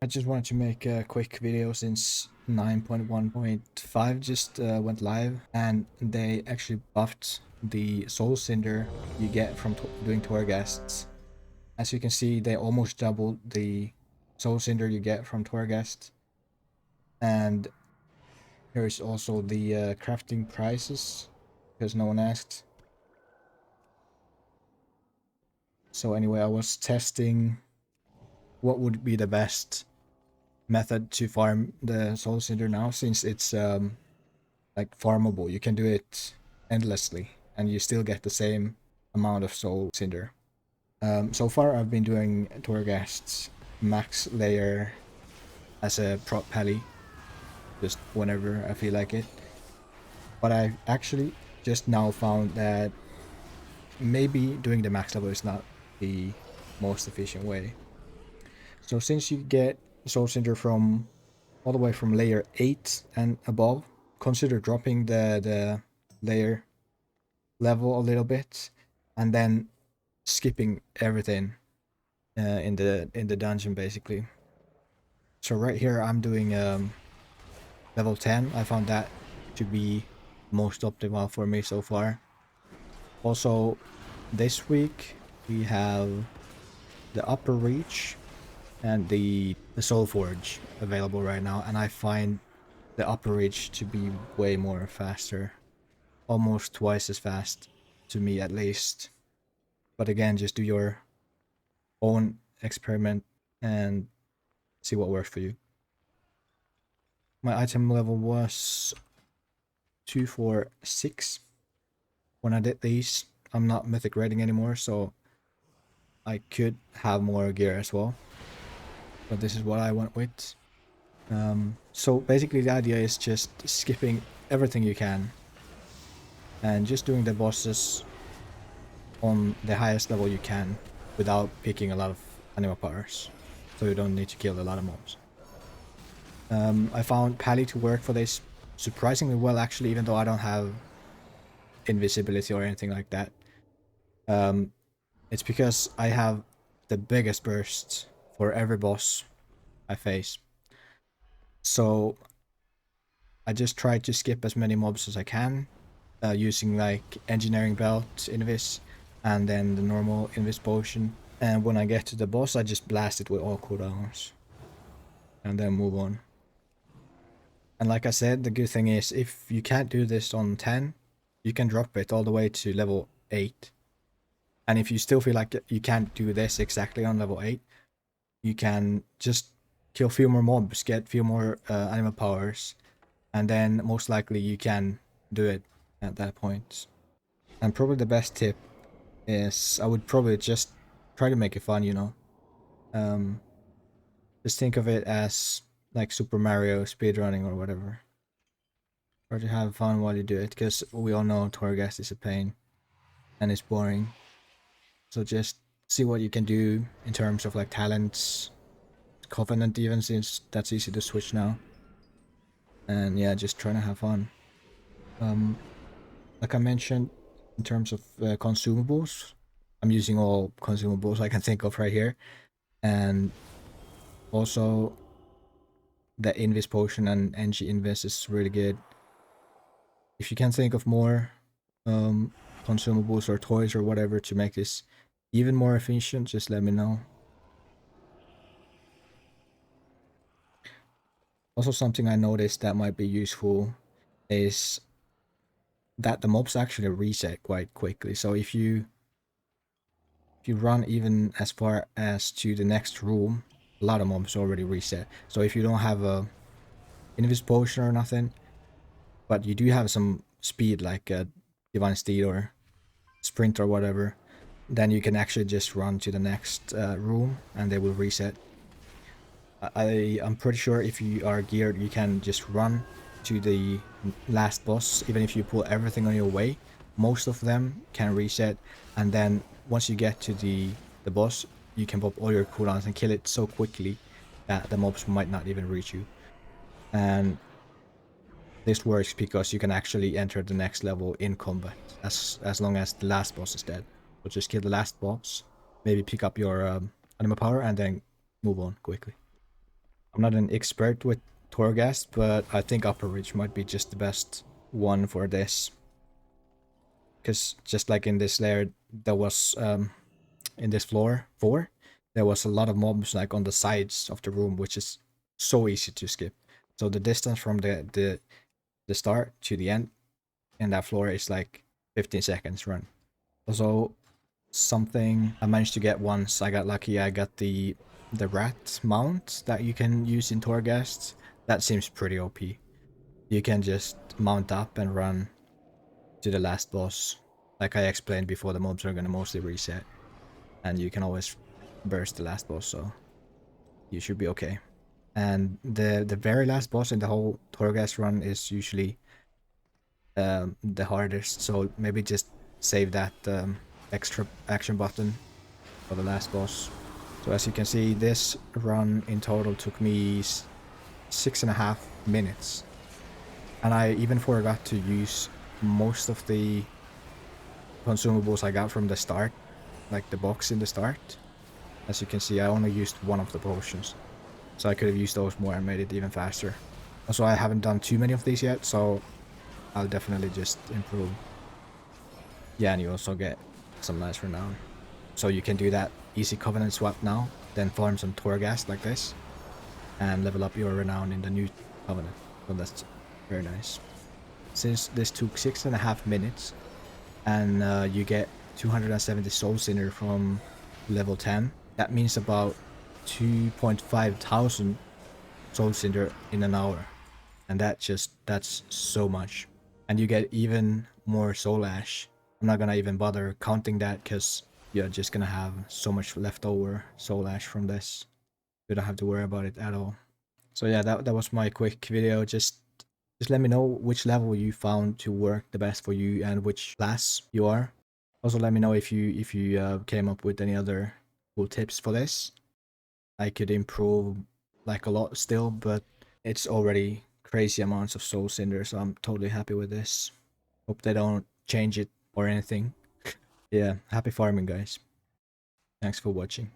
I just wanted to make a quick video since 9.1.5 just went live, and they actually buffed the Soul Cinder you get from doing Torghasts. As you can see, they almost doubled the Soul Cinder you get from Torghast. And here's also the crafting prices, because no one asked. So anyway, I was testing what would be the best method to farm the Soul Cinder now, since it's like farmable. You can do it endlessly and you still get the same amount of Soul Cinder. So far I've been doing Torghast's max layer as a prop pally, just whenever I feel like it. But I actually just now found that maybe doing the max level is not the most efficient way. So since you get Soul Cinder from all the way from layer 8 and above, consider dropping the layer level a little bit and then skipping everything in the dungeon basically. So right here I'm doing level 10. I found that to be most optimal for me so far. Also, this week we have the upper reach and the soul forge available right now, and I find the upper reach to be way more faster, almost twice as fast to me at least. But again, just do your own experiment and see what works for you. My item level was 246 when I did these. I'm not mythic rating anymore, so I could have more gear as well, but this is what I went with. So basically the idea is just skipping everything you can and just doing the bosses on the highest level you can without picking a lot of animal powers, so you don't need to kill a lot of mobs. I found Pally to work for this surprisingly well actually, even though I don't have invisibility or anything like that. It's because I have the biggest burst for every boss I face. So I just try to skip as many mobs as I can, using like engineering belt, invis, and then the normal invis potion. And when I get to the boss, I just blast it with all cooldowns and then move on. And like I said, the good thing is if you can't do this on 10, you can drop it all the way to level 8. And if you still feel like you can't do this exactly on level 8, you can just kill a few more mobs, get a few more animal powers, and then most likely you can do it at that point. And probably the best tip is I would probably just try to make it fun, you know. Just think of it as like Super Mario speedrunning or whatever. Try to have fun while you do it, because we all know Torghast is a pain and it's boring. So just see what you can do in terms of like talents, Covenant even, since that's easy to switch now. And yeah, just trying to have fun. Like I mentioned, in terms of consumables, I'm using all consumables I can think of right here. And also the Invis potion and NG Invis is really good. If you can think of more consumables or toys or whatever to make this even more efficient, just let me know. Also, something I noticed that might be useful is that the mobs actually reset quite quickly. So if you run even as far as to the next room, a lot of mobs already reset. So if you don't have a invis potion or nothing, but you do have some speed like a divine steed or sprint or whatever, then you can actually just run to the next room and they will reset. I'm pretty sure if you are geared, you can just run to the last boss, even if you pull everything on your way. Most of them can reset, and then once you get to the boss, you can pop all your cooldowns and kill it so quickly that the mobs might not even reach you. And this works because you can actually enter the next level in combat as long as the last boss is dead. So just kill the last boss, maybe pick up your animal power, and then move on quickly. I'm not an expert with Torghast, but I think Upper Ridge might be just the best one for this. Because just like in this layer, there was in this floor 4, there was a lot of mobs like on the sides of the room, which is so easy to skip. So the distance from the start to the end in that floor is like 15 seconds run. Also, something I managed to get once I got lucky, I got the rat mount that you can use in Torghast. That seems pretty OP. You can just mount up and run to the last boss. Like I explained before, the mobs are gonna mostly reset, and you can always burst the last boss, so you should be okay. And the very last boss in the whole Torghast run is usually the hardest, so maybe just save that extra action button for the last boss. So as you can see, this run in total took me 6.5 minutes, and I even forgot to use most of the consumables I got from the start, like the box in the start. As you can see, I only used one of the potions, so I could have used those more and made it even faster. Also, I haven't done too many of these yet, so I'll definitely just improve. Yeah, and you also get some nice renown. So you can do that easy covenant swap now, then farm some Torghast like this, and level up your renown in the new covenant. So that's very nice. Since this took 6.5 minutes, and you get 270 Soul Cinder from level 10, that means about 2.5 thousand Soul Cinder in an hour. And that's so much. And you get even more Soul Ash. I'm not gonna even bother counting that because you're just gonna have so much leftover Soul Ash from this. You don't have to worry about it at all. So yeah, that was my quick video. Just let me know which level you found to work the best for you and which class you are. Also let me know if you came up with any other cool tips for this. I could improve like a lot still, but it's already crazy amounts of Soul Cinder, so I'm totally happy with this. Hope they don't change it or anything. Yeah, happy farming, guys. Thanks for watching.